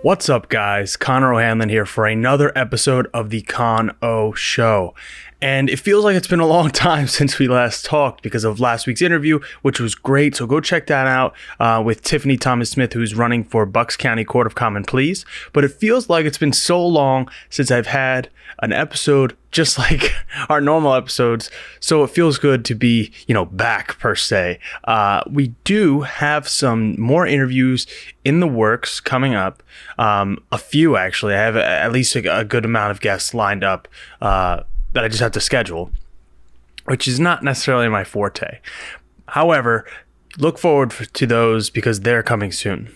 What's up, guys? Connor O'Hanlon here for another episode of the Con O Show. And it feels like it's been a long time since we last talked because of last week's interview, which was great. So go check that out with Tiffany Thomas Smith, who's running for Bucks County Court of Common Pleas. But it feels like it's been so long since I've had an episode just like our normal episodes. So it feels good to be, back per se. We do have some more interviews in the works coming up. A few, actually. I have at least a good amount of guests lined up that I just have to schedule, which is not necessarily my forte. However, look forward to those because they're coming soon.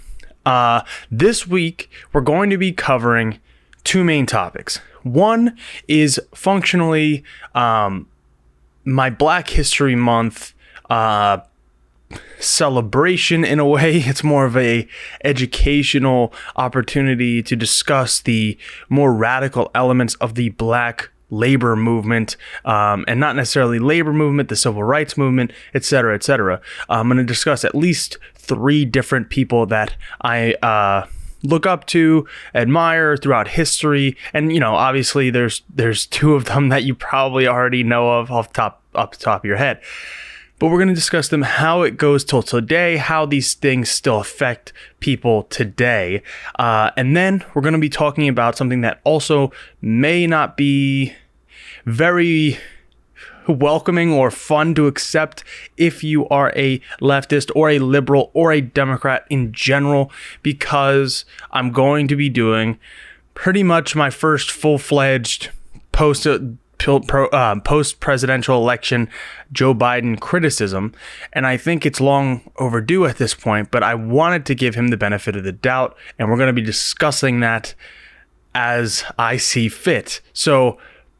This week, we're going to be covering two main topics. One is functionally my Black History Month celebration in a way. It's more of a educational opportunity to discuss the more radical elements of the Black labor movement, and not necessarily labor movement, the civil rights movement, etc., etc. I'm going to discuss at least three different people that I look up to, admire throughout history, and obviously there's two of them that you probably already know of off the top of your head. But we're going to discuss them, how it goes till today, how these things still affect people today. And then we're going to be talking about something that also may not be very welcoming or fun to accept if you are a leftist or a liberal or a Democrat in general, because I'm going to be doing pretty much my first full-fledged post-presidential election Joe Biden criticism, and I think it's long overdue at this point, but I wanted to give him the benefit of the doubt, and we're going to be discussing that as I see fit. So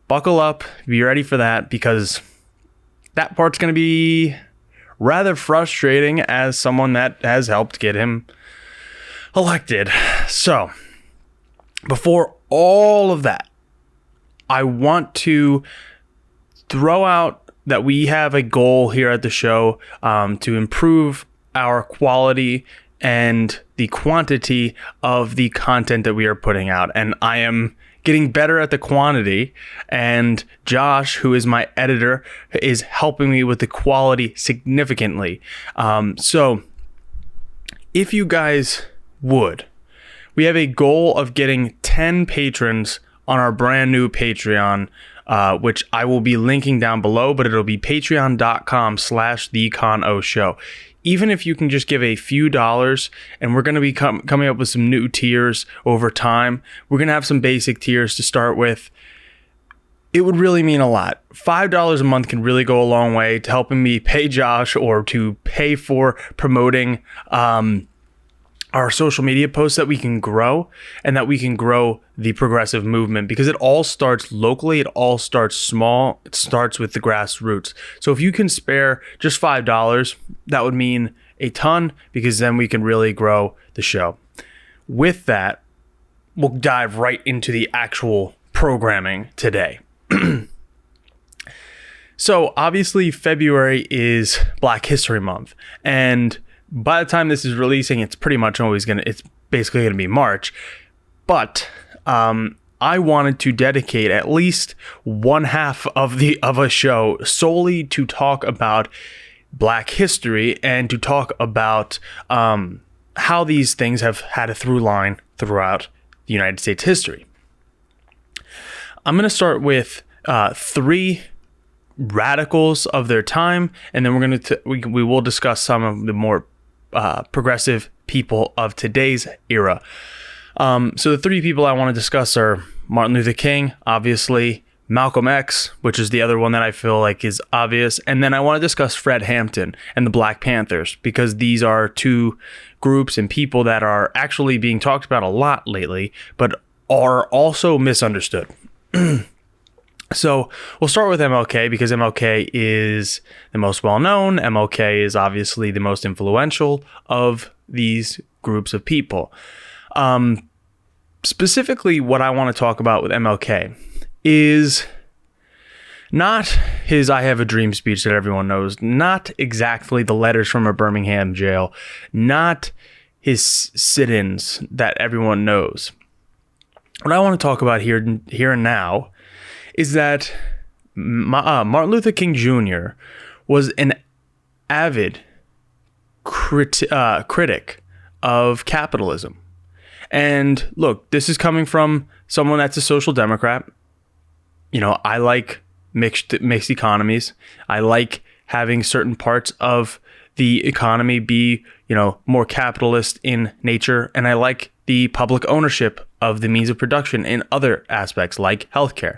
buckle up, be ready for that, because that part's going to be rather frustrating as someone that has helped get him elected. So before all of that, I want to throw out that we have a goal here at the show to improve our quality and the quantity of the content that we are putting out. And I am getting better at the quantity, and Josh, who is my editor, is helping me with the quality significantly. So if you guys would, we have a goal of getting 10 patrons on our brand new Patreon, which I will be linking down below, but it'll be patreon.com/theconoshow. Even if you can just give a few dollars, and we're going to be coming up with some new tiers over time. We're going to have some basic tiers to start with. It would really mean a lot. $5 a month can really go a long way to helping me pay Josh or to pay for promoting our social media posts, that we can grow and that we can grow the progressive movement, because it all starts locally. It all starts small. It starts with the grassroots. So if you can spare just $5, that would mean a ton, because then we can really grow the show. With that, we'll dive right into the actual programming today. So obviously February is Black History Month, and by the time this is releasing, it's pretty much it's basically going to be March. But I wanted to dedicate at least one half of a show solely to talk about Black history and to talk about how these things have had a through line throughout the United States history. I'm going to start with three radicals of their time, and then we will discuss some of the more progressive people of today's era. So the three people I want to discuss are Martin Luther King, obviously, Malcolm X, which is the other one that I feel like is obvious, and then I want to discuss Fred Hampton and the Black Panthers, because these are two groups and people that are actually being talked about a lot lately, but are also misunderstood. So we'll start with MLK, because MLK is the most well-known. MLK is obviously the most influential of these groups of people. Specifically, what I want to talk about with MLK is not his I Have a Dream speech that everyone knows, not exactly the letters from a Birmingham jail, not his sit-ins that everyone knows. What I want to talk about here and now is that Martin Luther King Jr. was an avid critic of capitalism. And look, this is coming from someone that's a social democrat. You know, I like mixed economies. I like having certain parts of the economy be, you know, more capitalist in nature. And I like the public ownership of the means of production in other aspects like healthcare.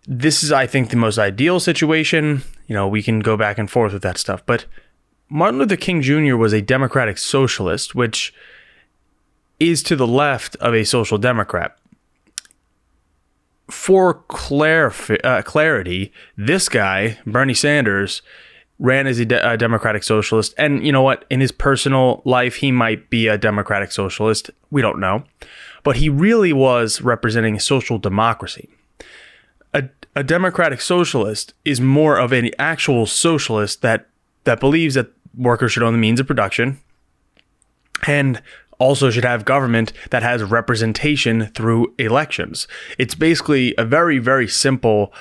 This is, I think, the most ideal situation. You know, we can go back and forth with that stuff. But Martin Luther King Jr. was a democratic socialist, which is to the left of a social democrat. For clarity, this guy, Bernie Sanders, ran as a democratic socialist. And you know what? In his personal life, he might be a democratic socialist. We don't know. But he really was representing social democracy. A democratic socialist is more of an actual socialist that believes that workers should own the means of production and also should have government that has representation through elections. It's basically a very, very simple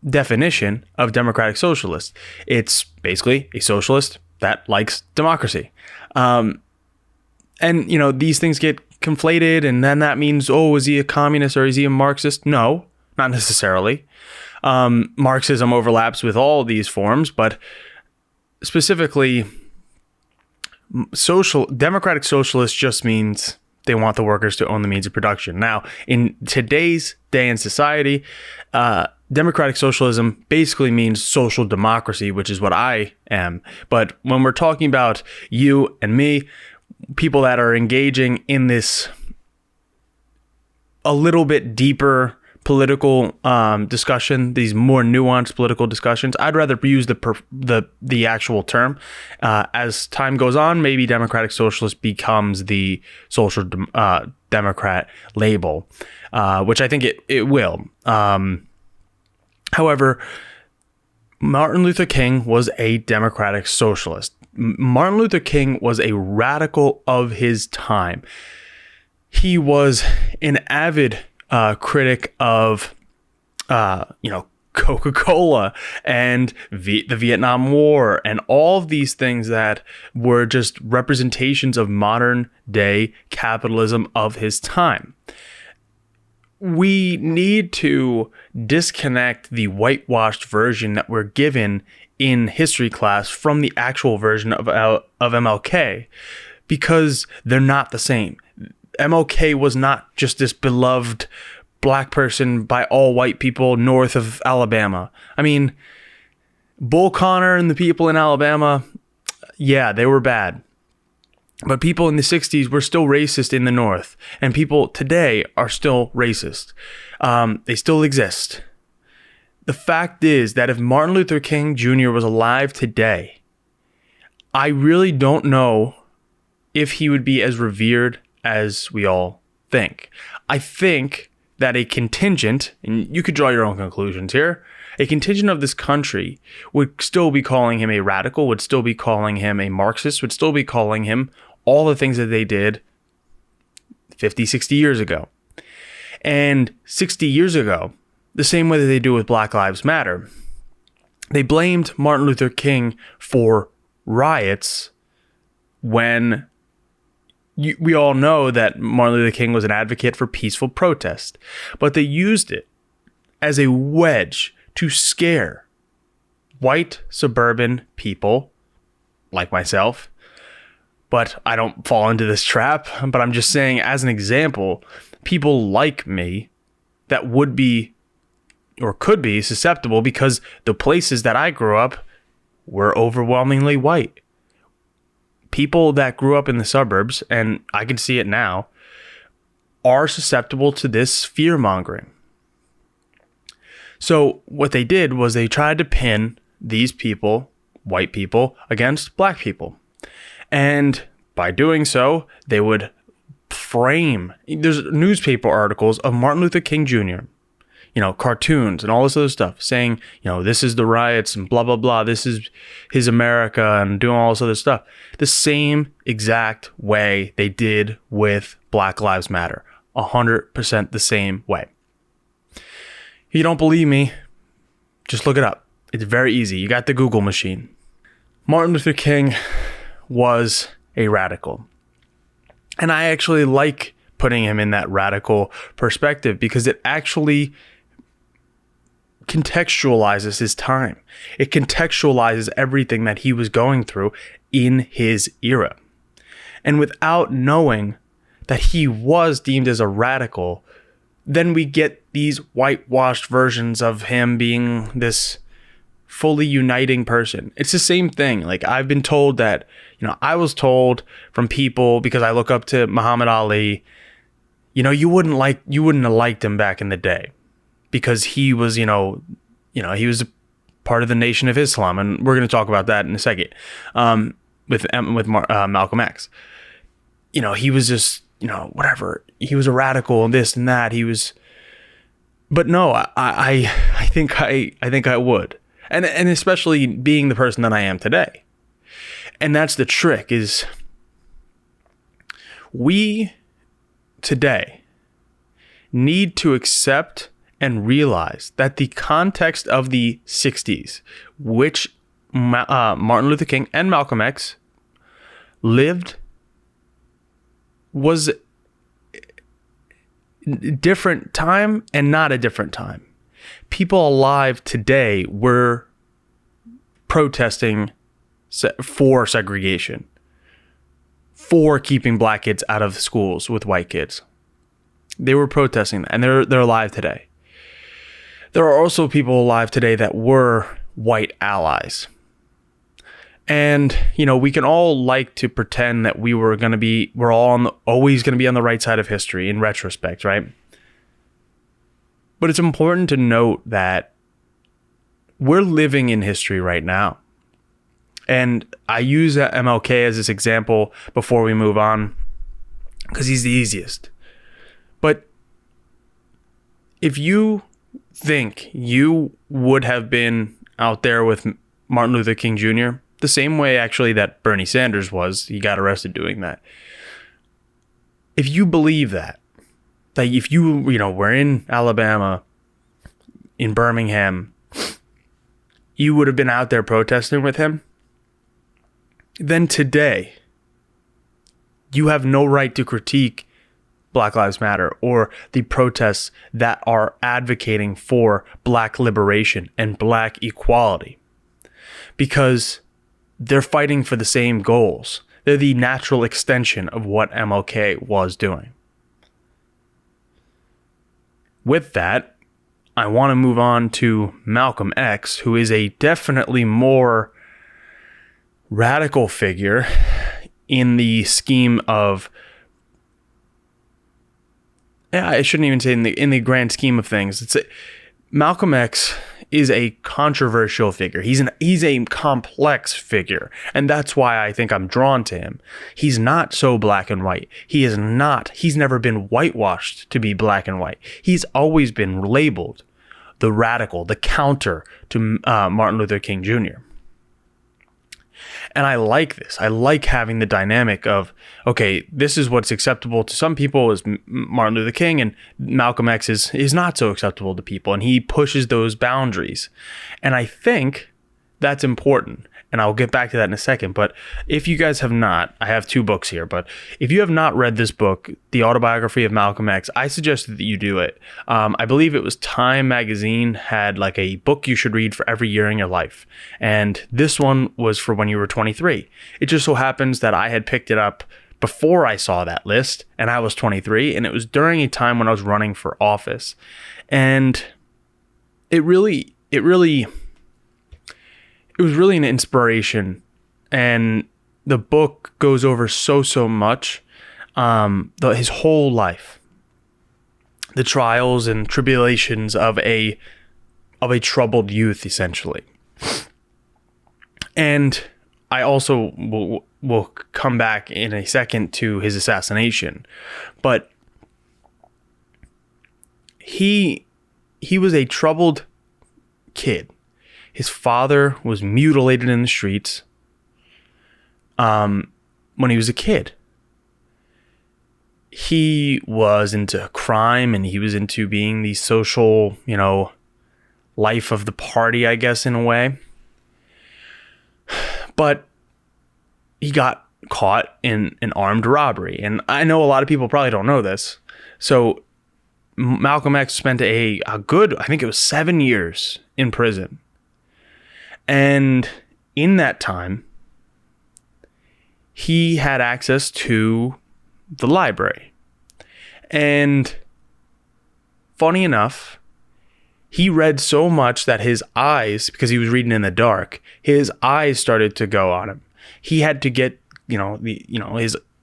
definition of democratic socialist. It's basically a socialist that likes democracy. And, you know, these things get conflated, and then that means, oh, is he a communist or is he a Marxist? No, not necessarily. Marxism overlaps with all these forms, but specifically, democratic socialist just means they want the workers to own the means of production. Now, in today's day and society, democratic socialism basically means social democracy, which is what I am. But when we're talking about you and me, people that are engaging in this a little bit deeper political discussion, these more nuanced political discussions, I'd rather use the actual term. As time goes on, maybe democratic socialist becomes the social democrat label, which I think it will. However, Martin Luther King was a democratic socialist. Martin Luther King was a radical of his time. He was an avid critic of, Coca-Cola and the Vietnam War and all of these things that were just representations of modern day capitalism of his time. We need to disconnect the whitewashed version that we're given in history class from the actual version of MLK, because they're not the same. MLK was not just this beloved black person by all white people north of Alabama. I mean, Bull Connor and the people in Alabama, yeah, they were bad. But people in the 60s were still racist in the North. And people today are still racist. They still exist. The fact is that if Martin Luther King Jr. was alive today, I really don't know if he would be as revered as we all think. I think that a contingent, and you could draw your own conclusions here, a contingent of this country would still be calling him a radical, would still be calling him a Marxist, would still be calling him all the things that they did 50, 60 years ago. And 60 years ago, the same way that they do with Black Lives Matter, they blamed Martin Luther King for riots when we all know that Martin Luther King was an advocate for peaceful protest, but they used it as a wedge to scare white suburban people like myself. But I don't fall into this trap. But I'm just saying, as an example, people like me that would be or could be susceptible because the places that I grew up were overwhelmingly white. People that grew up in the suburbs, and I can see it now, are susceptible to this fear-mongering. So what they did was they tried to pin these people, white people, against black people. And by doing so, they would frame... There's newspaper articles of Martin Luther King Jr. cartoons and all this other stuff saying, this is the riots and blah, blah, blah. This is his America and doing all this other stuff. The same exact way they did with Black Lives Matter. 100% the same way. If you don't believe me, just look it up. It's very easy. You got the Google machine. Martin Luther King was a radical. And I actually like putting him in that radical perspective because it actually contextualizes his time. It contextualizes everything that he was going through in his era. And without knowing that he was deemed as a radical, then we get these whitewashed versions of him being this fully uniting person. It's the same thing. Like, I've been told that, I was told from people, because I look up to Muhammad Ali, you wouldn't have liked him back in the day because he was, he was a part of the Nation of Islam. And we're going to talk about that in a second. With Malcolm X, he was just, whatever. He was a radical and this and that. But no, I think I would. And especially being the person that I am today. And that's the trick, is we today need to accept and realize that the context of the 60s, which Martin Luther King and Malcolm X lived, was a different time and not a different time. People alive today were protesting for segregation, for keeping black kids out of schools with white kids. They were protesting that, and they're alive today. There are also people alive today that were white allies. And, we can all like to pretend that we're all always going to be on the right side of history in retrospect, right? But it's important to note that we're living in history right now. And I use MLK as this example before we move on because he's the easiest. But if you think you would have been out there with Martin Luther King Jr., the same way actually that Bernie Sanders was, he got arrested doing that. If you believe that if you, were in Alabama, in Birmingham, you would have been out there protesting with him, then today you have no right to critique Black Lives Matter or the protests that are advocating for black liberation and black equality, because they're fighting for the same goals. They're the natural extension of what MLK was doing. With that, I want to move on to Malcolm X, who is a definitely more radical figure in the scheme of, I shouldn't even say in the grand scheme of things. Malcolm X is a controversial figure. He's a complex figure, and that's why I think I'm drawn to him. He's not so black and white. He's never been whitewashed to be black and white. He's always been labeled the radical, the counter to Martin Luther King Jr. And I like this. I like having the dynamic of, okay, this is what's acceptable to some people is Martin Luther King, and Malcolm X is not so acceptable to people, and he pushes those boundaries. And I think that's important. And I'll get back to that in a second. But if you guys have not, I have 2 books here, but if you have not read this book, The Autobiography of Malcolm X, I suggest that you do it. I believe it was Time magazine had like a book you should read for every year in your life. And this one was for when you were 23. It just so happens that I had picked it up before I saw that list, and I was 23, and it was during a time when I was running for office. And it was really an inspiration, and the book goes over so much, his whole life, the trials and tribulations of a troubled youth, essentially. And I also will come back in a second to his assassination, but he he was a troubled kid. His father was mutilated in the streets when he was a kid. He was into crime, and he was into being the social, life of the party, I guess, in a way. But he got caught in an armed robbery. And I know a lot of people probably don't know this. So Malcolm X spent a good, I think it was 7 years in prison. And in that time, he had access to the library. And funny enough, he read so much that his eyes, because he was reading in the dark, his eyes started to go on him. He had to get,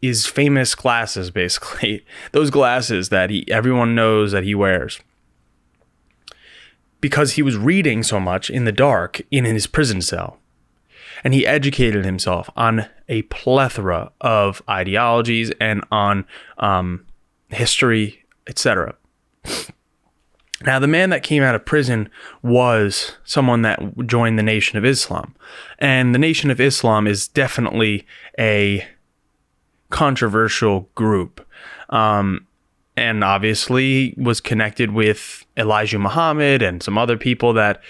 his famous glasses, basically, those glasses that everyone knows that he wears, because he was reading so much in the dark in his prison cell. And he educated himself on a plethora of ideologies and on history, etc. Now, the man that came out of prison was someone that joined the Nation of Islam. And the Nation of Islam is definitely a controversial group. And obviously was connected with Elijah Muhammad and some other people that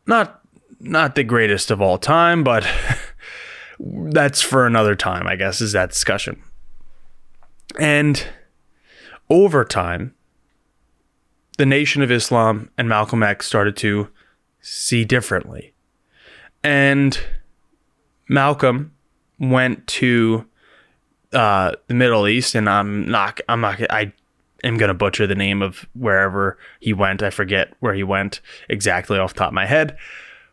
not the greatest of all time, but that's for another time, I guess, is that discussion. And over time, the Nation of Islam and Malcolm X started to see differently. And Malcolm went to the Middle East, and I am going to butcher the name of wherever he went. I forget where he went exactly off the top of my head.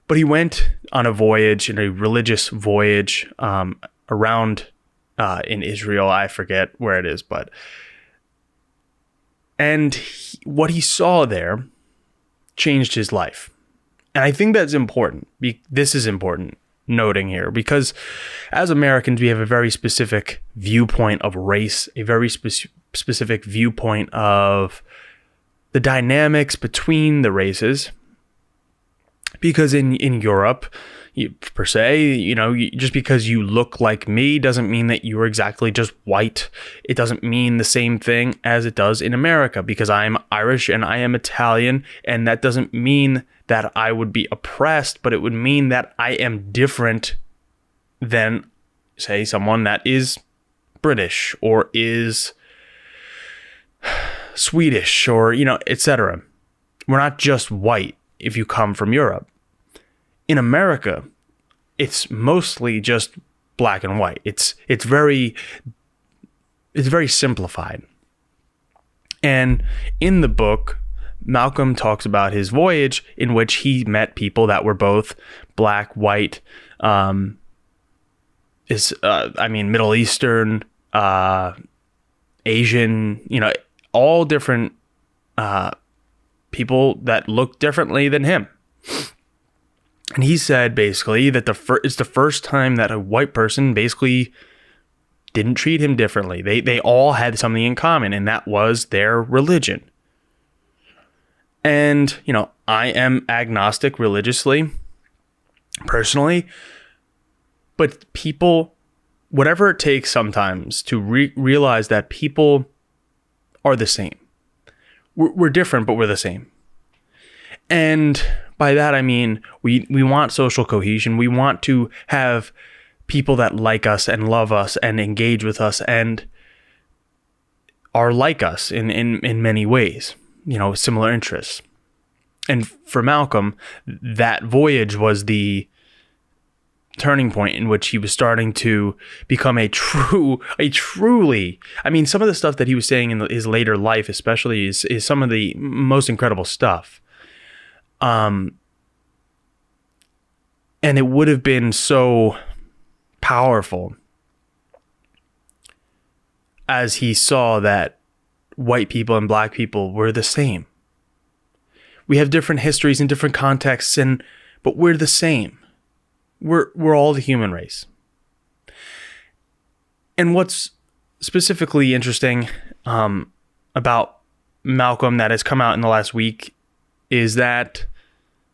But he went on a voyage, a religious voyage around in Israel. I forget where it is, but... And what he saw there changed his life. And I think that's important. This is important noting here, because as Americans, we have a very specific viewpoint of race, a very specific viewpoint of the dynamics between the races. Because in Europe, per se, just because you look like me doesn't mean that you're exactly just white. It doesn't mean the same thing as it does in America, because I'm Irish and I am Italian, and that doesn't mean that I would be oppressed, but it would mean that I am different than, say, someone that is British or is Swedish or, etc. We're not just white if you come from Europe. In America, it's mostly just black and white. It's very simplified. And in the book, Malcolm talks about his voyage in which he met people that were both black, white, Middle Eastern, Asian, all different people that look differently than him. And he said basically that it's the first time that a white person basically didn't treat him differently. They all had something in common, and that was their religion. And, I am agnostic religiously, personally, but people, whatever it takes sometimes to realize that people are the same. We're different, but we're the same. And by that, I mean, we want social cohesion. We want to have people that like us and love us and engage with us and are like us in many ways, similar interests. And for Malcolm, that voyage was the turning point in which he was starting to become a truly, some of the stuff that he was saying in his later life, especially, is some of the most incredible stuff. And it would have been so powerful as he saw that white people and black people were the same. We have different histories and different contexts, but we're the same. We're all the human race. And what's specifically interesting about Malcolm that has come out in the last week is that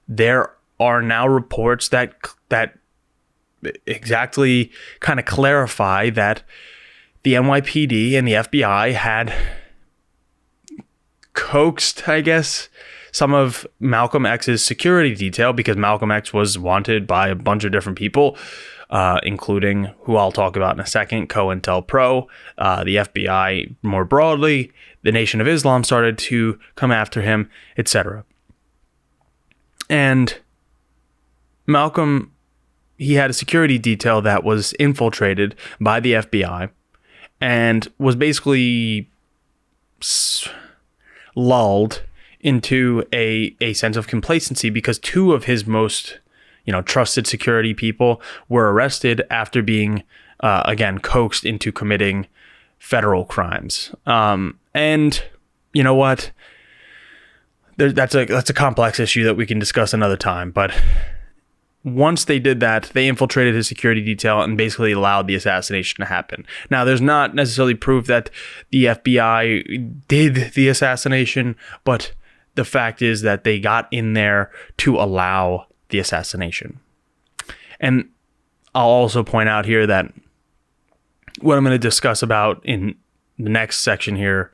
there are now reports that exactly kind of clarify that the NYPD and the FBI had coaxed, I guess, some of Malcolm X's security detail, because Malcolm X was wanted by a bunch of different people, including, who I'll talk about in a second, COINTELPRO, the FBI more broadly. The Nation of Islam started to come after him, etc. And Malcolm, he had a security detail that was infiltrated by the FBI and was basically lulled into a sense of complacency, because two of his most, trusted security people were arrested after being, again, coaxed into committing federal crimes. And you know what? That's a complex issue that we can discuss another time. But once they did that, they infiltrated his security detail and basically allowed the assassination to happen. Now, there's not necessarily proof that the FBI did the assassination, but the fact is that they got in there to allow the assassination. And I'll also point out here that what I'm going to discuss about in the next section here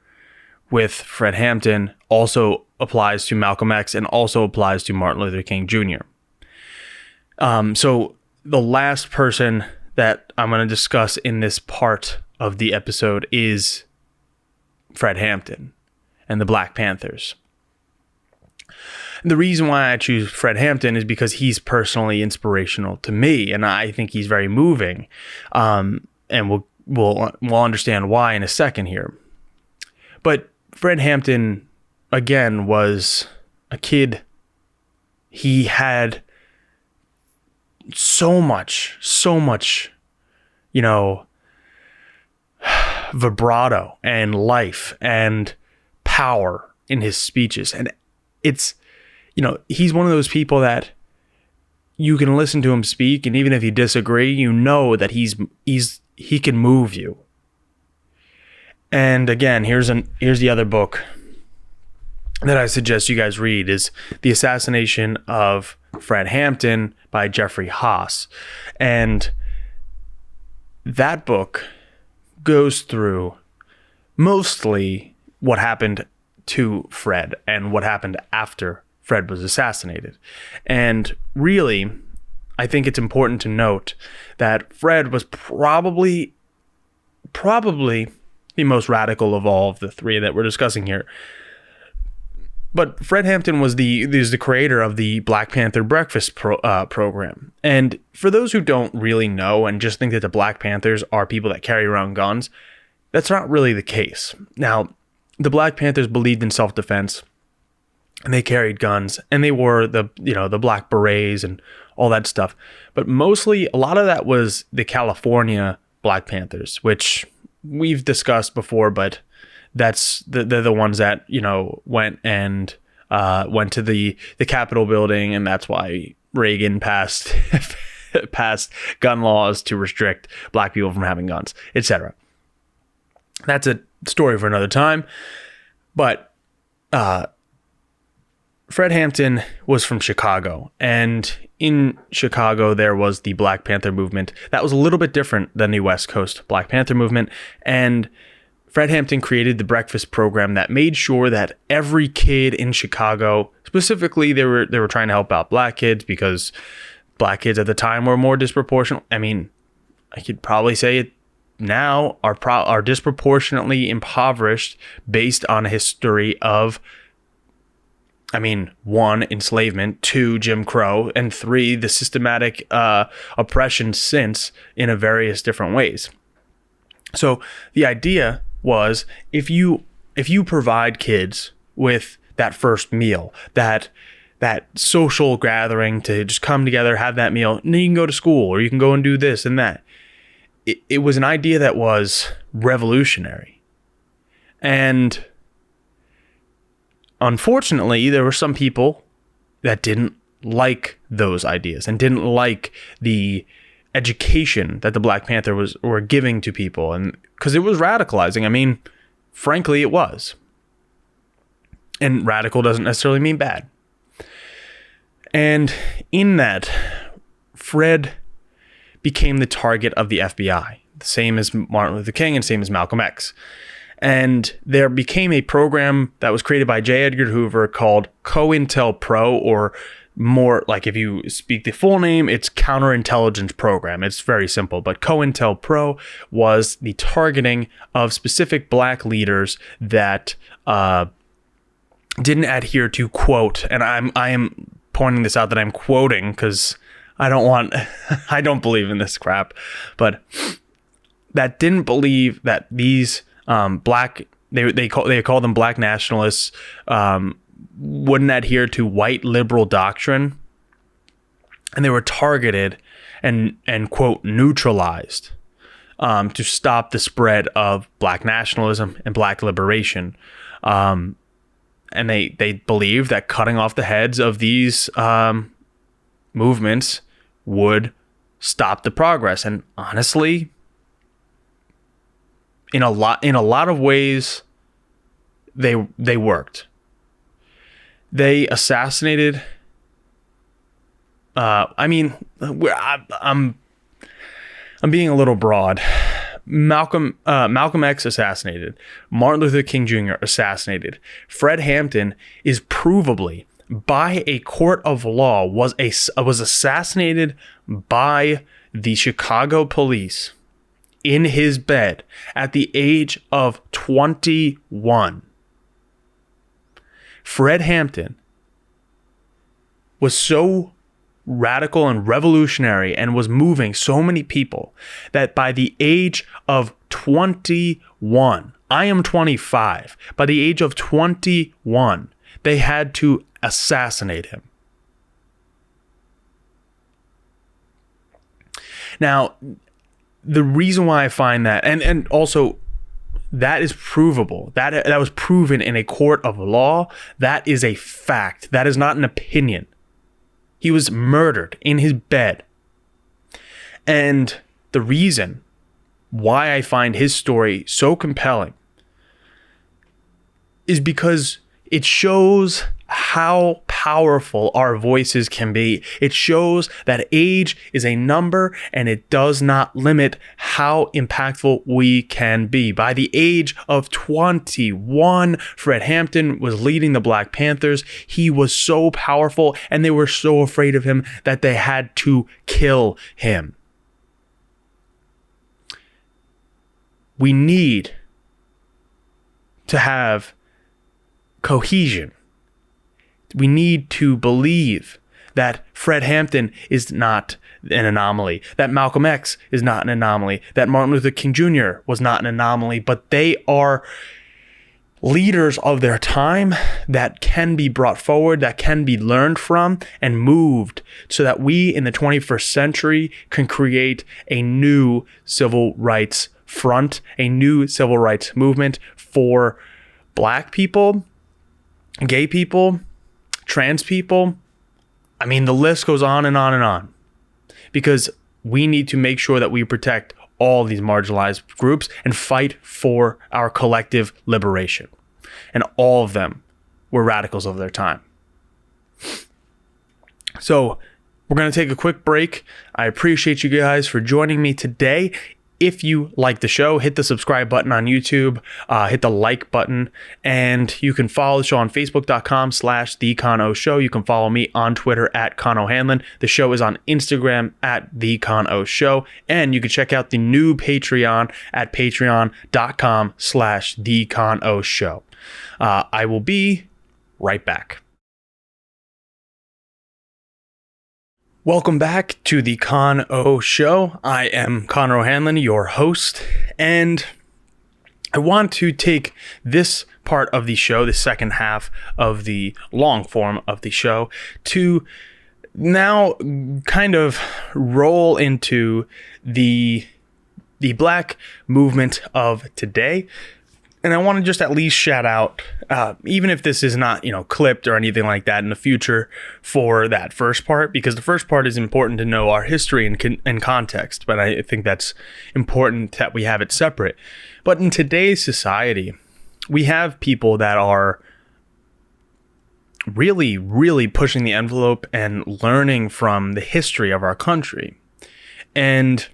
with Fred Hampton also applies to Malcolm X and also applies to Martin Luther King Jr. So the last person that I'm going to discuss in this part of the episode is Fred Hampton and the Black Panthers. The reason why I choose Fred Hampton is because he's personally inspirational to me, and I think he's very moving. And we'll understand why in a second here. But Fred Hampton, again, was a kid. He had so much, vibrato and life and power in his speeches. And it's, he's one of those people that you can listen to him speak, and even if you disagree, you know that he can move you. And again, here's the other book that I suggest you guys read, is The Assassination of Fred Hampton by Jeffrey Haas. And that book goes through mostly what happened to Fred and what happened after Fred was assassinated. And really, I think it's important to note that Fred was probably the most radical of all of the three that we're discussing here. But Fred Hampton was the creator of the Black Panther breakfast program. And for those who don't really know and just think that the Black Panthers are people that carry around guns, that's not really the case. Now, the Black Panthers believed in self-defense, and they carried guns, and they wore the black berets and all that stuff. But mostly, a lot of that was the California Black Panthers, which we've discussed before, but they're the ones that, went to the Capitol building, and that's why Reagan passed gun laws to restrict black people from having guns, etc. That's a story for another time. But Fred Hampton was from Chicago, and in Chicago there was the Black Panther movement that was a little bit different than the West Coast Black Panther movement. And Fred Hampton created the breakfast program that made sure that every kid in Chicago, specifically they were trying to help out black kids, because black kids at the time were more disproportionate. I mean, I could probably say it now, are disproportionately impoverished based on a history of, 1, enslavement, 2, Jim Crow, and 3, the systematic oppression since in a various different ways. So the idea was, if you provide kids with that first meal, that social gathering to just come together, have that meal, and then you can go to school, or you can go and do this and that. It was an idea that was revolutionary. And unfortunately, there were some people that didn't like those ideas and didn't like the education that the Black Panther were giving to people, and because it was radicalizing. Frankly, it was. And radical doesn't necessarily mean bad. And in that, Fred became the target of the FBI, the same as Martin Luther King and same as Malcolm X. And there became a program that was created by J. Edgar Hoover called COINTELPRO, or more like if you speak the full name, it's Counterintelligence Program. It's very simple, but COINTELPRO was the targeting of specific black leaders that didn't adhere to, quote, and I am pointing this out that I'm quoting because I don't believe in this crap, but that didn't believe that these black, they call them black nationalists, wouldn't adhere to white liberal doctrine, and they were targeted and quote neutralized to stop the spread of black nationalism and black liberation. And they believed that cutting off the heads of these movements would stop the progress. And honestly, in a lot of ways, they worked. They assassinated. I'm being a little broad. Malcolm X assassinated. Martin Luther King Jr. assassinated. Fred Hampton is provably, by a court of law, was assassinated by the Chicago police in his bed at the age of 21. Fred Hampton was so radical and revolutionary and was moving so many people that by the age of 21, I am 25, by the age of 21, they had to assassinate him. Now, the reason why I find that, and also that is provable, that was proven in a court of law, that is a fact, that is not an opinion. He was murdered in his bed. And the reason why I find his story so compelling is because it shows how powerful our voices can be. It shows that age is a number and it does not limit how impactful we can be. By the age of 21, Fred Hampton was leading the Black Panthers. He was so powerful and they were so afraid of him that they had to kill him. We need to have cohesion. We need to believe that Fred Hampton is not an anomaly, that Malcolm X is not an anomaly, that Martin Luther King Jr. was not an anomaly, but they are leaders of their time that can be brought forward, that can be learned from and moved so that we in the 21st century can create a new civil rights front, a new civil rights movement for Black people, gay people, trans people. I mean, the list goes on and on and on, because we need to make sure that we protect all these marginalized groups and fight for our collective liberation. And all of them were radicals of their time. So we're going to take a quick break. I appreciate you guys for joining me today. If you like the show, hit the subscribe button on YouTube, hit the like button, and you can follow the show on Facebook.com/TheConO Show. You can follow me on Twitter at Con O'Hanlon. The show is on Instagram at TheConO Show, and you can check out the new Patreon at Patreon.com/TheConO Show. I will be right back. Welcome back to the Con O Show. I am Connor O'Hanlon, your host, and I want to take this part of the show, the second half of the long form of the show, to now kind of roll into the Black movement of today. And I want to just at least shout out, even if this is not, clipped or anything like that in the future, for that first part, because the first part is important to know our history and context. But I think that's important that we have it separate. But in today's society, we have people that are really, really pushing the envelope and learning from the history of our country. And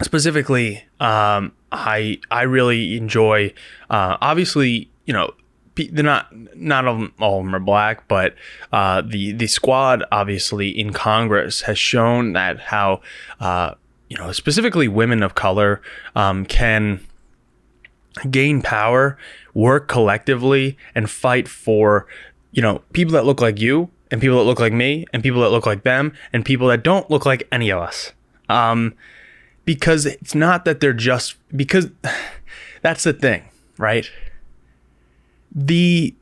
specifically, I really enjoy, obviously, they're not all of them are black, but the squad obviously in Congress has shown that how specifically women of color can gain power, work collectively, and fight for people that look like you, and people that look like me, and people that look like them, and people that don't look like any of us. Because it's not that they're just, because that's the thing, right? The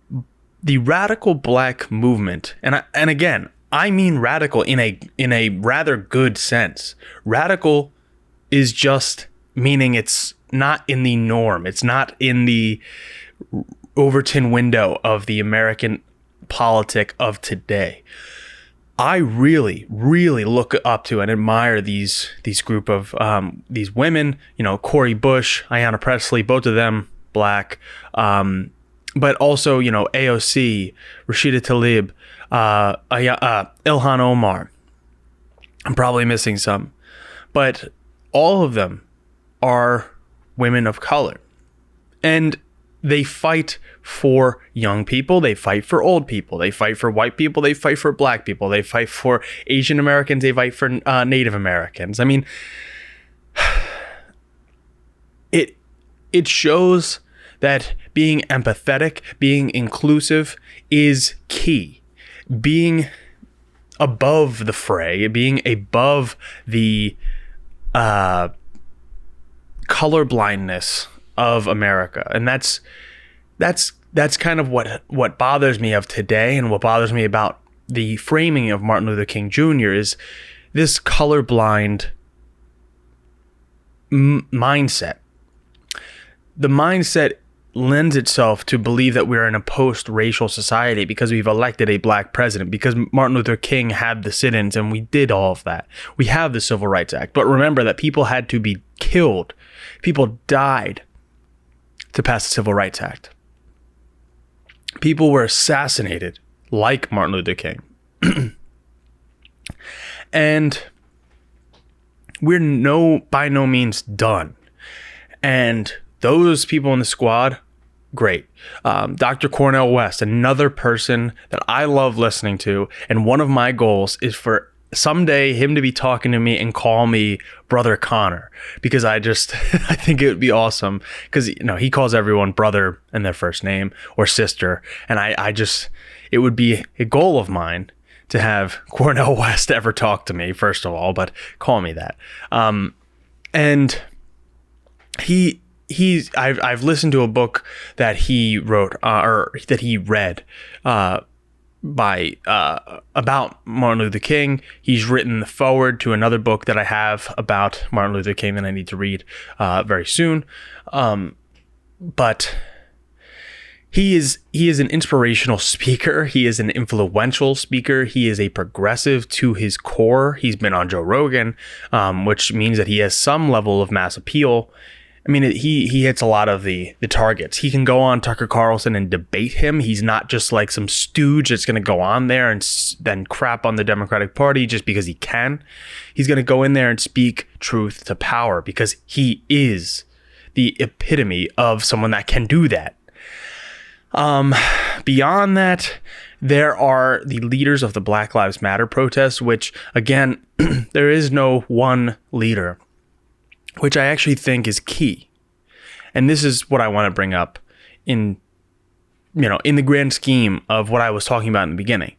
radical black movement, and again, I mean radical in a rather good sense. Radical is just meaning it's not in the norm. It's not in the Overton window of the American politic of today. I really, really look up to and admire these group of these women. Cori Bush, Ayanna Pressley, both of them black, but also AOC, Rashida Tlaib, Ilhan Omar. I'm probably missing some, but all of them are women of color, and they fight for young people, they fight for old people, they fight for white people, they fight for black people, they fight for Asian Americans, they fight for Native Americans. I mean, it shows that being empathetic, being inclusive is key. Being above the fray, being above the colorblindness of America. And that's kind of what bothers me of today, and what bothers me about the framing of Martin Luther King Jr. is this colorblind mindset. The mindset lends itself to believe that we're in a post-racial society because we've elected a black president, because Martin Luther King had the sit-ins and we did all of that. We have the Civil Rights Act. But remember that people had to be killed. People died to pass the Civil Rights Act. People were assassinated like Martin Luther King. And we're by no means done. And those people in the squad, great. Dr. Cornel West, another person that I love listening to. And one of my goals is for someday him to be talking to me and call me Brother Connor, because I think it would be awesome, because he calls everyone brother in their first name or sister, and it would be a goal of mine to have Cornel West ever talk to me, first of all, but call me that. And I've listened to a book that he wrote or that he read about Martin Luther King. He's written the foreword to another book that I have about Martin Luther King that I need to read very soon. But he is an inspirational speaker. He is an influential speaker. He is a progressive to his core. He's been on Joe Rogan, which means that he has some level of mass appeal. I mean, he hits a lot of the targets. He can go on Tucker Carlson and debate him. He's not just like some stooge that's going to go on there and then crap on the Democratic Party just because he can. He's going to go in there and speak truth to power, because he is the epitome of someone that can do that. Beyond that, there are the leaders of the Black Lives Matter protests, which, again, there is no one leader, which I actually think is key. And this is what I want to bring up in the grand scheme of what I was talking about in the beginning.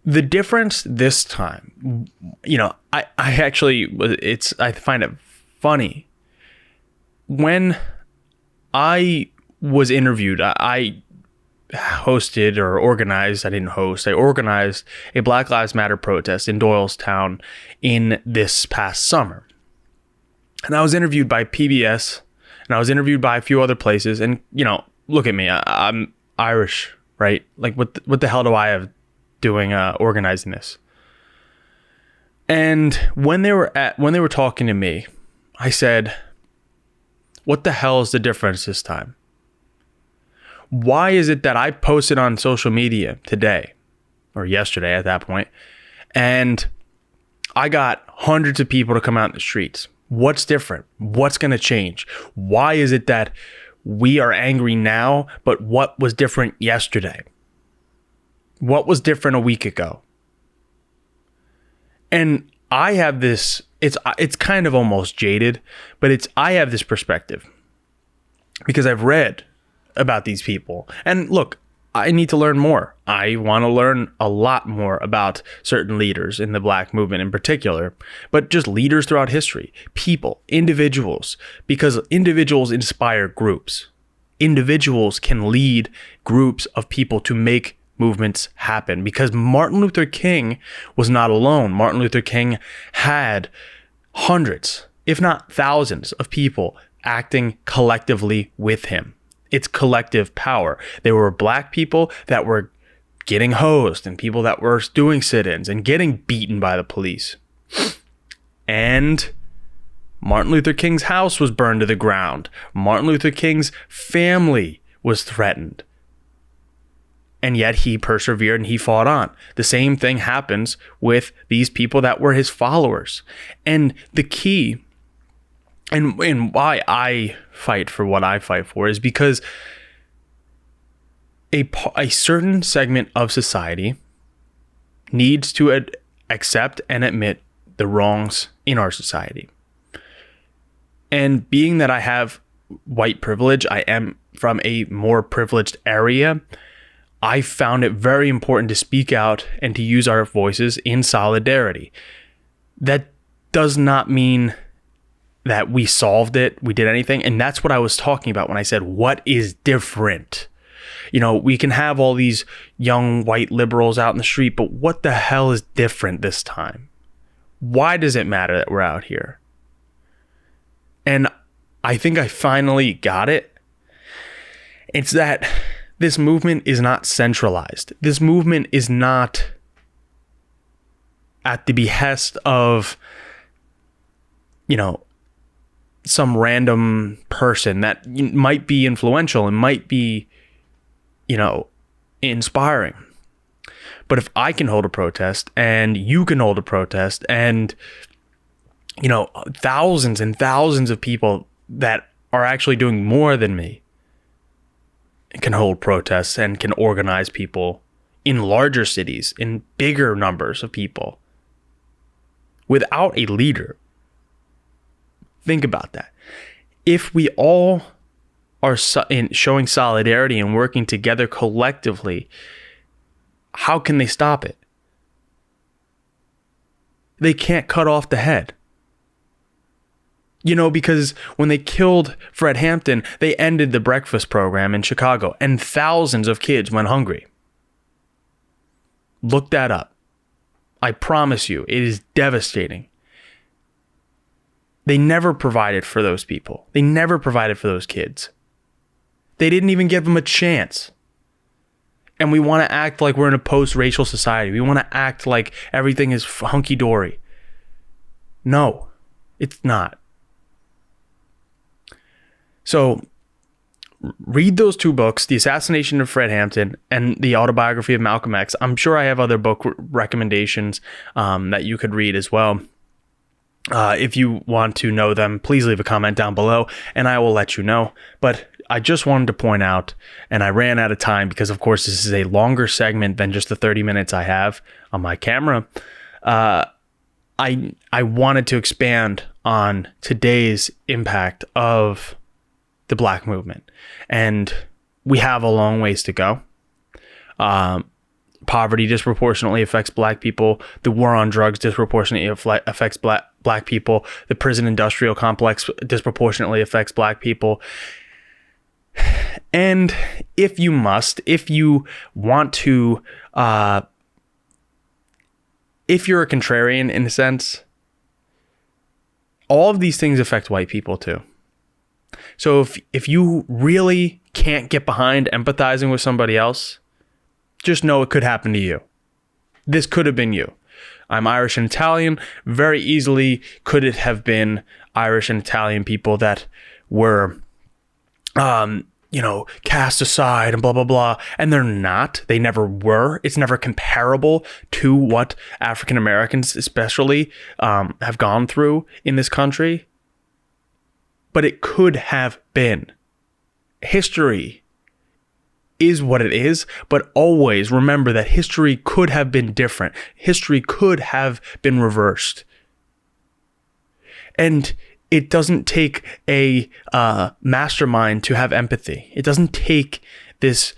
The difference this time, I find it funny. When I was interviewed, I hosted or organized, I organized a Black Lives Matter protest in Doylestown in this past summer. And I was interviewed by PBS, and I was interviewed by a few other places. And, look at me, I'm Irish, right? Like, what the hell do I have doing organizing this? And when they were talking to me, I said, what the hell is the difference this time? Why is it that I posted on social media today or yesterday at that point, and I got hundreds of people to come out in the streets? What's different? What's going to change? Why is it that we are angry now, but what was different yesterday? What was different a week ago? And I have this, it's kind of almost jaded, but I have this perspective because I've read about these people. And look, I need to learn more. I want to learn a lot more about certain leaders in the Black movement in particular, but just leaders throughout history, people, individuals, because individuals inspire groups. Individuals can lead groups of people to make movements happen, because Martin Luther King was not alone. Martin Luther King had hundreds, if not thousands, of people acting collectively with him. It's collective power. There were Black people that were getting hosed and people that were doing sit-ins and getting beaten by the police. And Martin Luther King's house was burned to the ground. Martin Luther King's family was threatened. And yet he persevered and he fought on. The same thing happens with these people that were his followers. And the key, and why I fight for what I fight for, is because a certain segment of society needs to accept and admit the wrongs in our society. And being that I have white privilege, I am from a more privileged area, I found it very important to speak out and to use our voices in solidarity. That does not mean that we solved it, we did anything. And that's what I was talking about when I said, what is different? You know, we can have all these young white liberals out in the street, but what the hell is different this time? Why does it matter that we're out here? And I think I finally got it. It's that this movement is not centralized. This movement is not at the behest of, you know, some random person that might be influential and might be, you know, inspiring. But if I can hold a protest and you can hold a protest and, you know, thousands and thousands of people that are actually doing more than me can hold protests and can organize people in larger cities, in bigger numbers of people, without a leader. Think about that. If we all are showing solidarity and working together collectively, how can they stop it? They can't cut off the head. You know, because when they killed Fred Hampton, they ended the breakfast program in Chicago and thousands of kids went hungry. Look that up. I promise you, it is devastating. They never provided for those people. They never provided for those kids. They didn't even give them a chance. And we want to act like we're in a post-racial society. We want to act like everything is hunky-dory. No, it's not. So read those two books, The Assassination of Fred Hampton and The Autobiography of Malcolm X. I'm sure I have other book recommendations that you could read as well. If you want to know them, please leave a comment down below and I will let you know. But I just wanted to point out, and I ran out of time because, of course, this is a longer segment than just the 30 minutes I have on my camera. I wanted to expand on today's impact of the Black movement. And we have a long ways to go. Poverty disproportionately affects Black people. The war on drugs disproportionately affects Black people. The prison industrial complex disproportionately affects Black people. And if you want to, if you're a contrarian in a sense, all of these things affect white people too. So if you really can't get behind empathizing with somebody else, just know it could happen to you. This could have been you. I'm Irish and Italian. Very easily could it have been Irish and Italian people that were cast aside and blah, blah, blah. And they're not. They never were. It's never comparable to what African Americans especially have gone through in this country. But it could have been. History is what it is, but always remember that history could have been different. History could have been reversed. And it doesn't take a mastermind to have empathy. It doesn't take this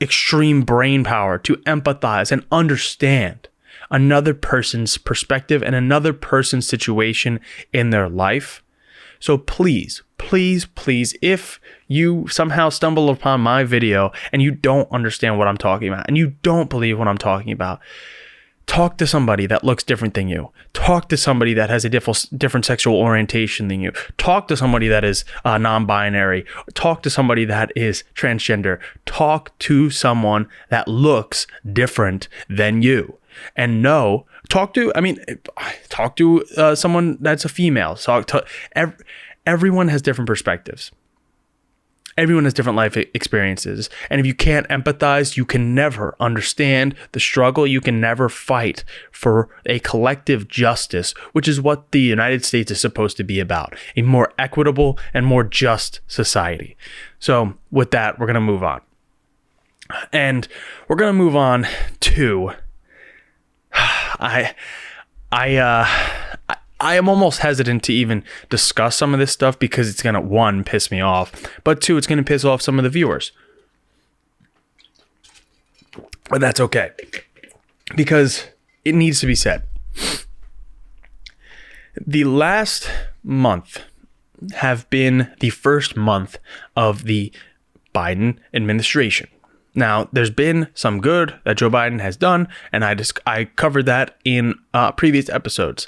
extreme brain power to empathize and understand another person's perspective and another person's situation in their life. So please, please, please, if you somehow stumble upon my video and you don't understand what I'm talking about and you don't believe what I'm talking about, talk to somebody that looks different than you. Talk to somebody that has a different sexual orientation than you. Talk to somebody that is non-binary. Talk to somebody that is transgender. Talk to someone that looks different than you. And talk to someone that's a female. Everyone has different perspectives. Everyone has different life experiences. And if you can't empathize, you can never understand the struggle. You can never fight for a collective justice, which is what the United States is supposed to be about. A more equitable and more just society. So with that, we're going to move on. And we're going to move on to... I am almost hesitant to even discuss some of this stuff because it's going to, one, piss me off, but two, it's going to piss off some of the viewers. But that's okay because it needs to be said. The last month have been the first month of the Biden administration. Now, there's been some good that Joe Biden has done, and I covered that in previous episodes.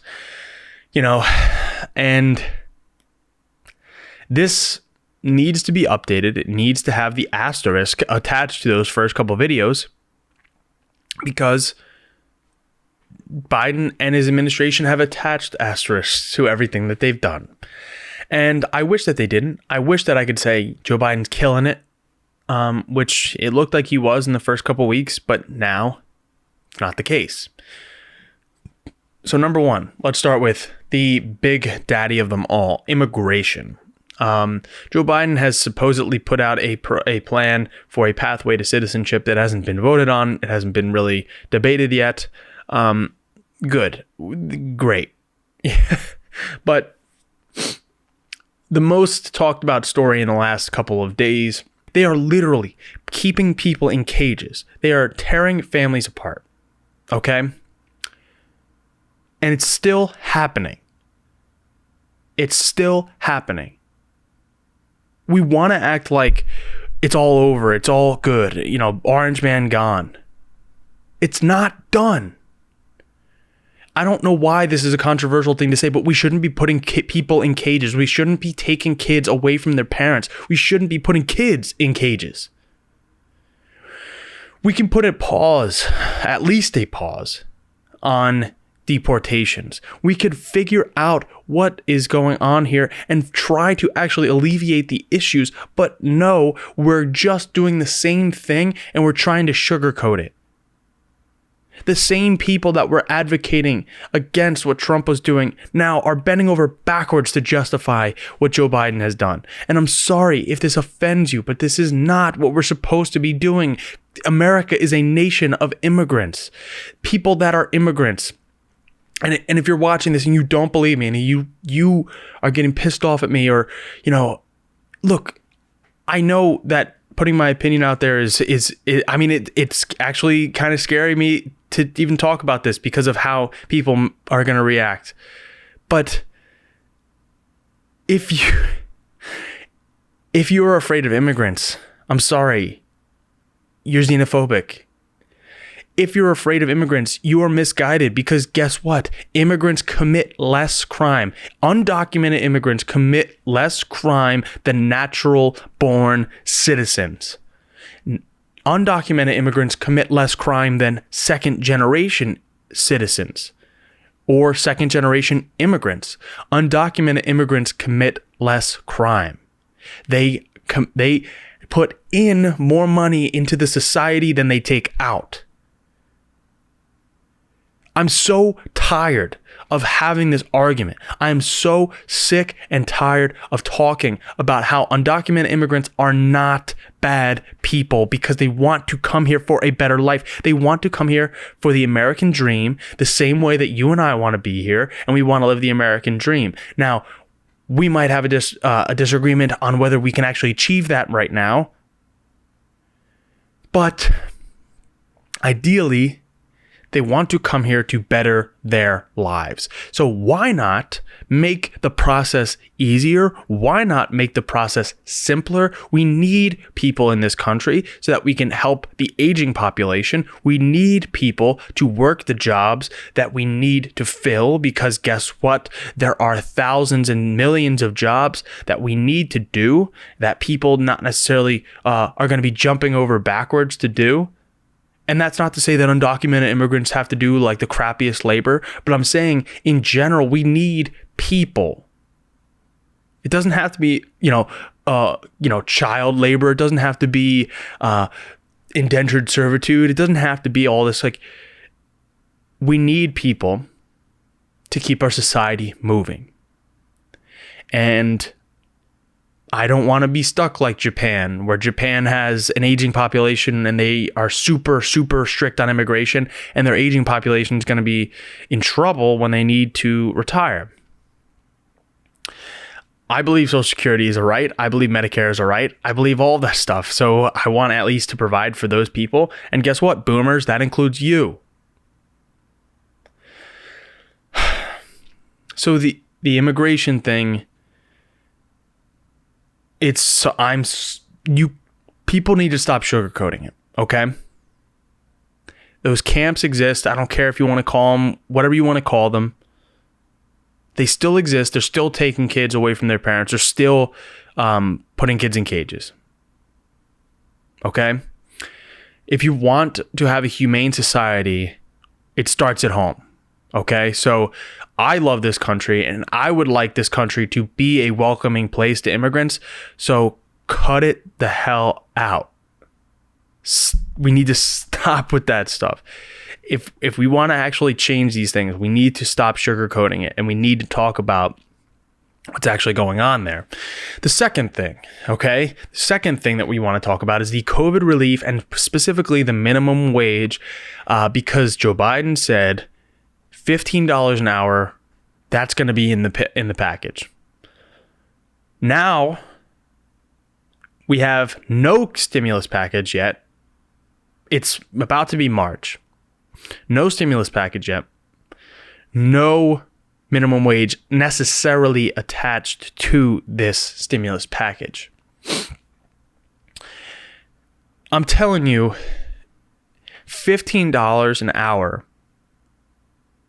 And this needs to be updated. It needs to have the asterisk attached to those first couple videos because Biden and his administration have attached asterisks to everything that they've done. And I wish that they didn't. I wish that I could say Joe Biden's killing it. Which it looked like he was in the first couple weeks, but now it's not the case. So number one, let's start with the big daddy of them all, immigration. Joe Biden has supposedly put out a plan for a pathway to citizenship that hasn't been voted on. It hasn't been really debated yet. Good. Great. But the most talked about story in the last couple of days, they are literally keeping people in cages. They are tearing families apart. Okay? And it's still happening. It's still happening. We want to act like it's all over. It's all good. Orange man gone. It's not done. I don't know why this is a controversial thing to say, but we shouldn't be putting people in cages. We shouldn't be taking kids away from their parents. We shouldn't be putting kids in cages. We can put a pause, at least a pause, on deportations. We could figure out what is going on here and try to actually alleviate the issues. But no, we're just doing the same thing and we're trying to sugarcoat it. The same people that were advocating against what Trump was doing now are bending over backwards to justify what Joe Biden has done. And I'm sorry if this offends you, but this is not what we're supposed to be doing. America is a nation of immigrants, people that are immigrants. And if you're watching this and you don't believe me and you are getting pissed off at me or, look, I know that putting my opinion out there it's actually kind of scary me to even talk about this because of how people are going to react. But if you're afraid of immigrants, I'm sorry, you're xenophobic. If you're afraid of immigrants, you are misguided because guess what? Immigrants commit less crime. Undocumented immigrants commit less crime than natural born citizens. Undocumented immigrants commit less crime than second generation citizens or second generation immigrants. Undocumented immigrants commit less crime. They they put in more money into the society than they take out. I'm so tired of having this argument. I am so sick and tired of talking about how undocumented immigrants are not bad people because they want to come here for a better life. They want to come here for the American dream, the same way that you and I want to be here, and we want to live the American dream. Now, we might have a disagreement on whether we can actually achieve that right now, but ideally, they want to come here to better their lives. So why not make the process easier? Why not make the process simpler? We need people in this country so that we can help the aging population. We need people to work the jobs that we need to fill, because guess what? There are thousands and millions of jobs that we need to do that people not necessarily are going to be jumping over backwards to do. And that's not to say that undocumented immigrants have to do like the crappiest labor, but I'm saying in general, we people. It doesn't have to be, child labor. It doesn't have to be indentured servitude. It doesn't have to be all this. Like, we need people to keep our society moving. And I don't want to be stuck like Japan, where Japan has an aging population and they are super, super strict on immigration, and their aging population is going to be in trouble when they need to retire. I believe Social Security is a right. I believe Medicare is a right. I believe all that stuff. So I want at least to provide for those people. And guess what, boomers? That includes you. So the immigration thing, people need to stop sugarcoating it, okay? Those camps exist. I don't care if you want to call them whatever you want to call them. They still exist. They're still taking kids away from their parents. They're still putting kids in cages, okay? If you want to have a humane society, it starts at home, okay? So I love this country, and I would like this country to be a welcoming place to immigrants. So cut it the hell out. We need to stop with that stuff. If we want to actually change these things, we need to stop sugarcoating it, and we need to talk about what's actually going on there. The second thing that we want to talk about is the COVID relief, and specifically the minimum wage, because Joe Biden said $15 an hour, that's going to be in the package. Now, we have no stimulus package yet. It's about to be March. No stimulus package yet. No minimum wage necessarily attached to this stimulus package. I'm telling you, $15 an hour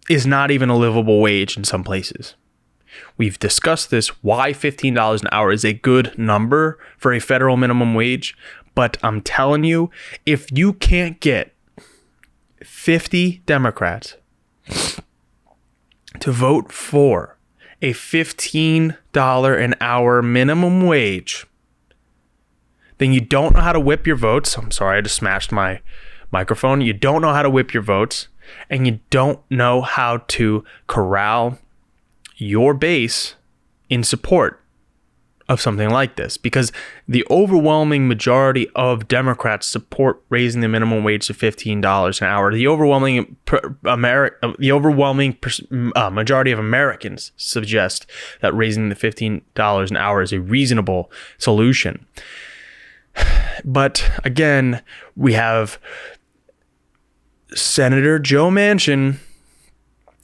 is not even a livable wage in some places. We've discussed this, why $15 an hour is a good number for a federal minimum wage. But I'm telling you, if you can't get 50 Democrats to vote for a $15 an hour minimum wage, then you don't know how to whip your votes. I'm sorry, I just smashed my microphone. You don't know how to whip your votes, and you don't know how to corral your base in support of something like this, because the overwhelming majority of Democrats support raising the minimum wage to $15 an hour. The overwhelming majority of Americans suggest that raising the $15 an hour is a reasonable solution. But again, we have Senator Joe Manchin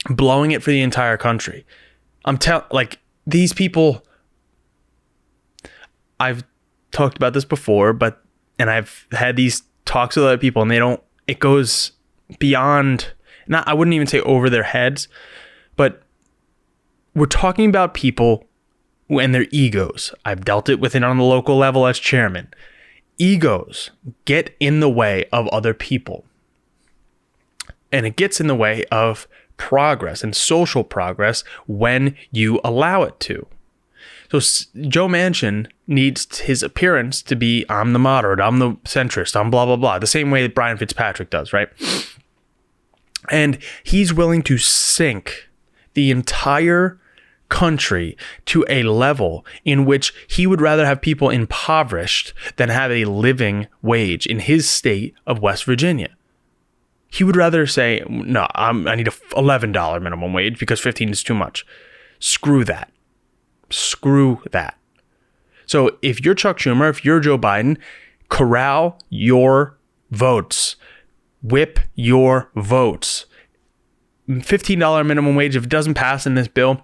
blowing it for the entire country. These people, I've talked about this before, and I've had these talks with other people, and it goes beyond, I wouldn't even say over their heads, but we're talking about people and their egos. I've dealt it with it on the local level as chairman. Egos get in the way of other people. And it gets in the way of progress and social progress when you allow it to. So Joe Manchin needs his appearance to be, I'm the moderate, I'm the centrist, I'm blah, blah, blah. The same way that Brian Fitzpatrick does, right? And he's willing to sink the entire country to a level in which he would rather have people impoverished than have a living wage in his state of West Virginia. He would rather say, no, I need a $11 minimum wage because 15 is too much. Screw that. Screw that. So if you're Chuck Schumer, if you're Joe Biden, corral your votes. Whip your votes. $15 minimum wage, if it doesn't pass in this bill,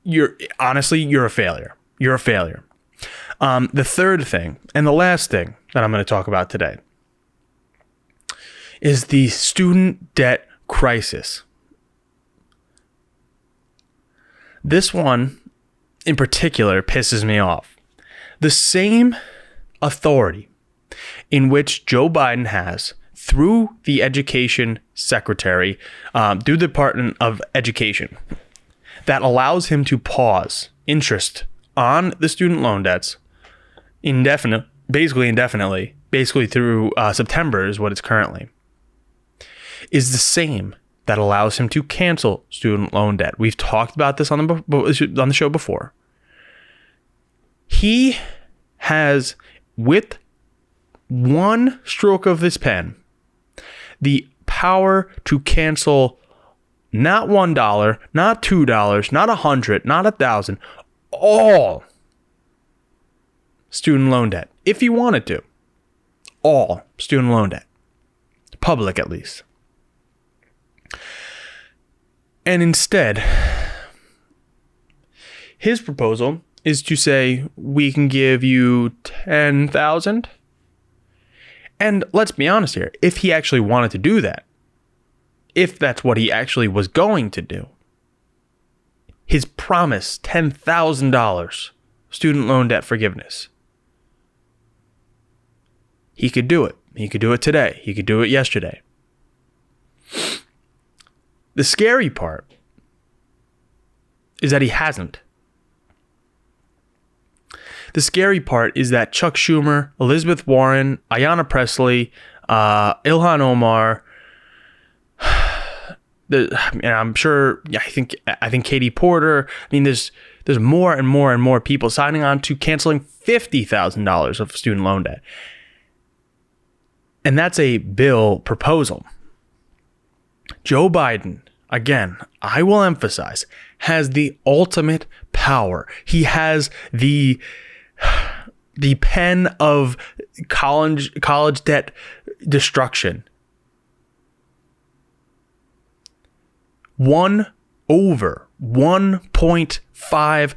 you're a failure. You're a failure. The third thing, and the last thing that I'm going to talk about today, is the student debt crisis. This one in particular pisses me off. The same authority in which Joe Biden has through the education secretary, through the Department of Education, that allows him to pause interest on the student loan debts indefinitely, basically through September is what it's currently, is the same that allows him to cancel student loan debt. We've talked about this on the show before. He has, with one stroke of his pen, the power to cancel not $1, not $2, not $100, not $1,000, all student loan debt, if he wanted to. All student loan debt. Public, at least. And instead, his proposal is to say, we can give you $10,000. And let's be honest here, if he actually wanted to do that, if that's what he actually was going to do, his promise, $10,000 student loan debt forgiveness, he could do it. He could do it today. He could do it yesterday. The scary part is that he hasn't. The scary part is that Chuck Schumer, Elizabeth Warren, Ayanna Pressley, Ilhan Omar, and I'm sure, I think Katie Porter. I mean, there's more and more and more people signing on to canceling $50,000 of student loan debt, and that's a bill proposal. Joe Biden, again, I will emphasize, has the ultimate power. He has the pen of college debt destruction. Over 1.5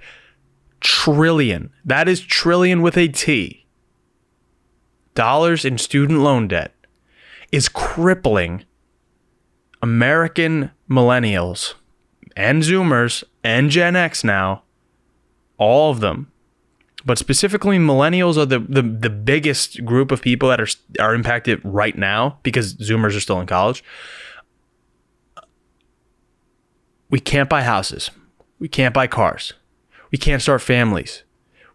trillion. That is trillion with a T. Dollars in student loan debt is crippling American millennials and Zoomers and Gen X now, all of them. But specifically, millennials are the biggest group of people that are impacted right now because Zoomers are still in college. We can't buy houses. We can't buy cars. We can't start families.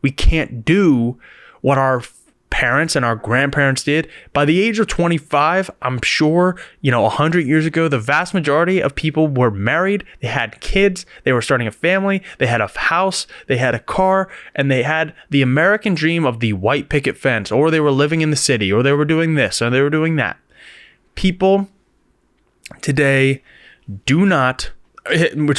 We can't do what our parents and our grandparents did. By the age of 25, I'm sure, 100 years ago, the vast majority of people were married. They had kids. They were starting a family. They had a house. They had a car. And they had the American dream of the white picket fence, or they were living in the city, or they were doing this, or they were doing that. People today do not... We're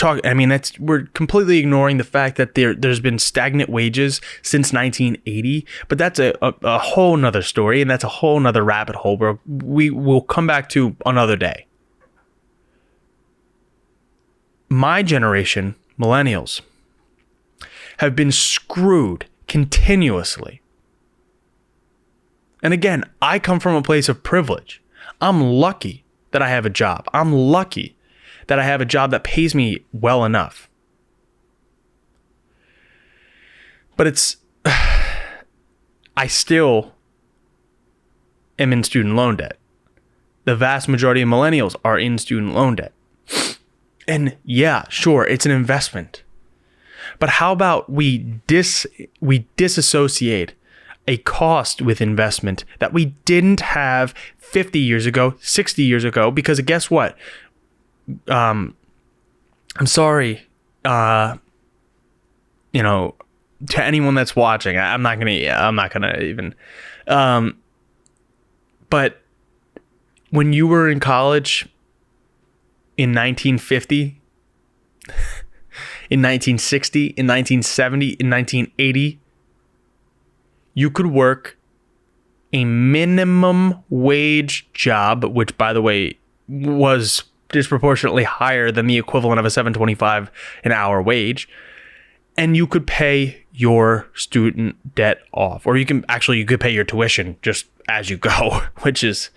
completely ignoring the fact that there's been stagnant wages since 1980, but that's a whole nother story, and that's a whole nother rabbit hole where we will come back to another day. My generation, millennials, have been screwed continuously. And again, I come from a place of privilege. I'm lucky that I have a job. I'm lucky that I have a job that pays me well enough. But I still am in student loan debt. The vast majority of millennials are in student loan debt. And yeah, sure, it's an investment. But how about we disassociate a cost with investment that we didn't have 50 years ago, 60 years ago, because guess what? I'm sorry, to anyone that's watching, I'm not gonna even, but when you were in college in 1950, in 1960, in 1970, in 1980, you could work a minimum wage job, which, by the way, was disproportionately higher than the equivalent of a $7.25 an hour wage, and you could pay your student debt off, or you could pay your tuition just as you go, which is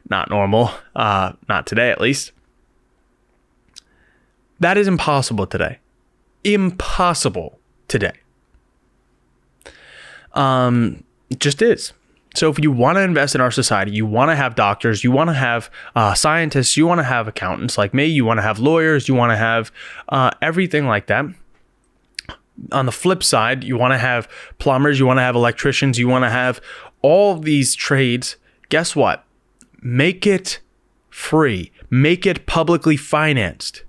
not normal, not today at least. That is impossible today. Impossible today. It just is. So if you want to invest in our society, you want to have doctors, you want to have scientists, you want to have accountants like me, you want to have lawyers, you want to have everything like that. On the flip side, you want to have plumbers, you want to have electricians, you want to have all of these trades. Guess what? Make it free. Make it publicly financed.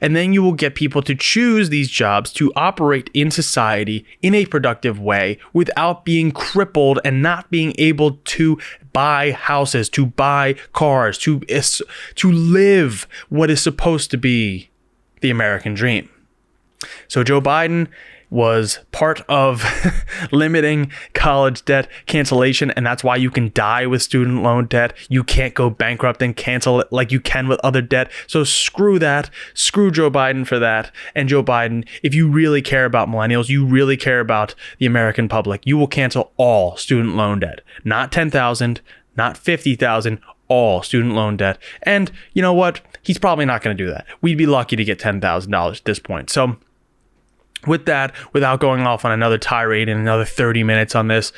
And then you will get people to choose these jobs to operate in society in a productive way without being crippled and not being able to buy houses, to buy cars, to live what is supposed to be the American dream. So Joe Biden was part of limiting college debt cancellation, and that's why you can die with student loan debt. You can't go bankrupt and cancel it like you can with other debt. So screw that. Screw Joe Biden for that. And Joe Biden, if you really care about millennials, you really care about the American public, you will cancel all student loan debt. Not 10,000, not 50,000, all student loan debt. And you know what? He's probably not going to do that. We'd be lucky to get $10,000 at this point. So with that, without going off on another tirade and another 30 minutes on this,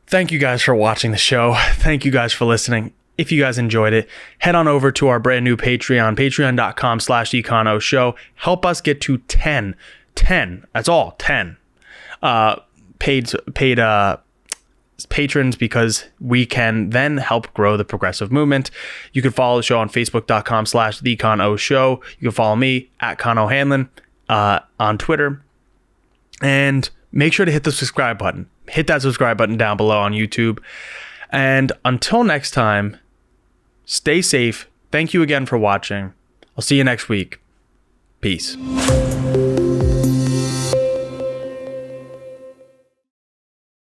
thank you guys for watching the show. Thank you guys for listening. If you guys enjoyed it, head on over to our brand new Patreon, patreon.com/econoshow. Help us get to 10, that's all, 10 paid patrons, because we can then help grow the progressive movement. You can follow the show on facebook.com/theconoshow. You can follow me at Con O'Hanlon on Twitter, and make sure to hit the subscribe button. Hit that subscribe button down below on YouTube. And until next time, stay safe. Thank you again for watching. I'll see you next week. Peace.